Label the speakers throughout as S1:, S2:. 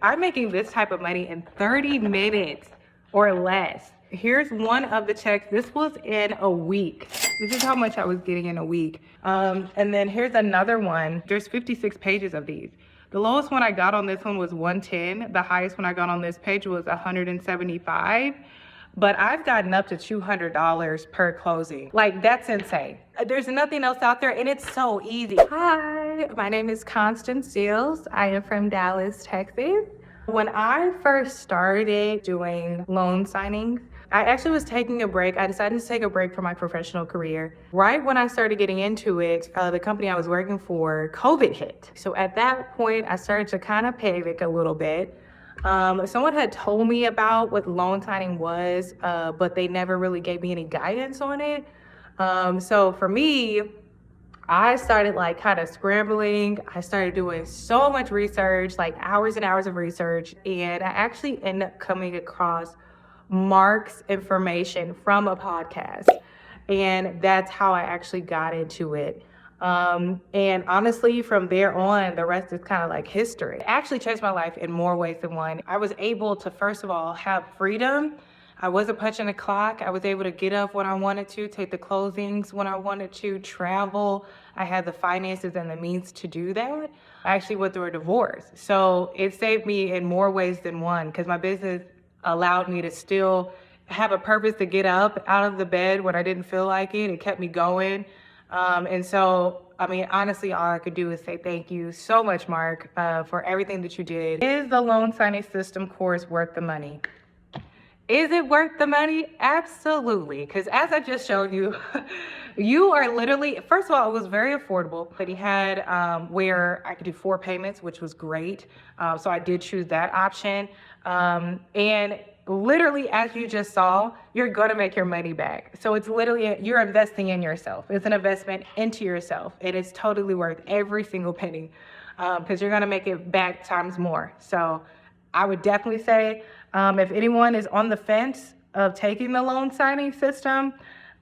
S1: I'm making this type of money in 30 minutes or less. Here's one of the checks. This was in a week. This is how much I was getting in a week. And then here's another one. There's 56 pages of these. The lowest one I got on this one was 110. The highest one I got on this page was 175. But I've gotten up to $200 per closing. Like, that's insane. There's nothing else out there, and it's so easy. Hi, my name is Constance. I am from Dallas, Texas. When I first started doing loan signings, I actually was taking a break. I decided to take a break from my professional career. Right when I started getting into it, the company I was working for, COVID hit. So at that point, I started to kind of panic a little bit. Someone had told me about what loan signing was, but they never really gave me any guidance on it. So for me, I started like kind of scrambling. I started doing so much research, like hours and hours of research. And I actually ended up coming across Mark's information from a podcast. And that's how I actually got into it. And honestly, from there on, the rest is kind of like history. It actually changed my life in more ways than one. I was able to, first of all, have freedom. I wasn't punching the clock. I was able to get up when I wanted to, take the closings when I wanted to, travel. I had the finances and the means to do that. I actually went through a divorce. So it saved me in more ways than one, because my business allowed me to still have a purpose to get up out of the bed when I didn't feel like it. It kept me going. And so, I mean, honestly, all I could do is say thank you so much, Mark, for everything that you did. Is the loan signing system course worth the money? Is it worth the money? Absolutely. Because as I just showed you, you are literally, first of all, it was very affordable. But he had where I could do 4 payments, which was great. So I did choose that option. And literally, as you just saw, you're going to make your money back. So it's literally, you're investing in yourself. It's an investment into yourself. It is totally worth every single penny, because you're going to make it back times more. So I would definitely say, if anyone is on the fence of taking the loan signing system,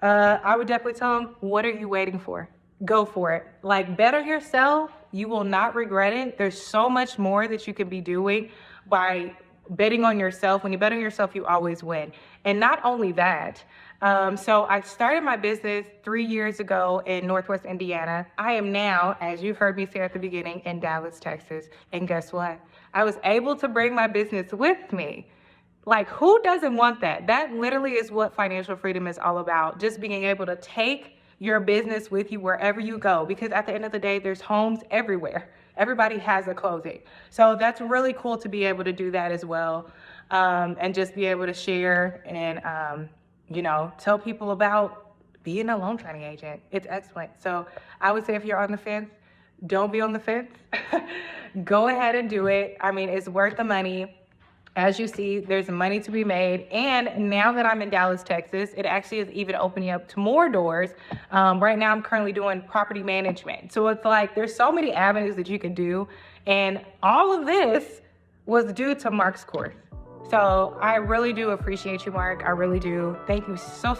S1: I would definitely tell them, what are you waiting for? Go for it. Like, better yourself. You will not regret it. There's so much more that you can be doing by betting on yourself. When you bet on yourself, you always win. And not only that, so I started my business 3 years ago in Northwest Indiana. I am now, as you've heard me say at the beginning, in Dallas, Texas. And guess what? I was able to bring my business with me. Like, who doesn't want that? That literally is what financial freedom is all about. Just being able to take your business with you wherever you go. Because at the end of the day, there's homes everywhere. Everybody has a closing. So that's really cool to be able to do that as well. And just be able to share and, tell people about being a loan signing agent. It's excellent. So I would say, if you're on the fence, don't be on the fence. Go ahead and do it. I mean, it's worth the money. As you see, there's money to be made. And now that I'm in Dallas, Texas, it actually is even opening up to more doors. Right now, I'm currently doing property management. So it's like, there's so many avenues that you can do. And all of this was due to Mark's course. So I really do appreciate you, Mark. I really do. Thank you so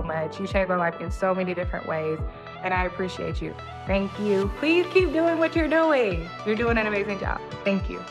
S1: much. You changed my life in so many different ways. And I appreciate you. Thank you. Please keep doing what you're doing. You're doing an amazing job. Thank you.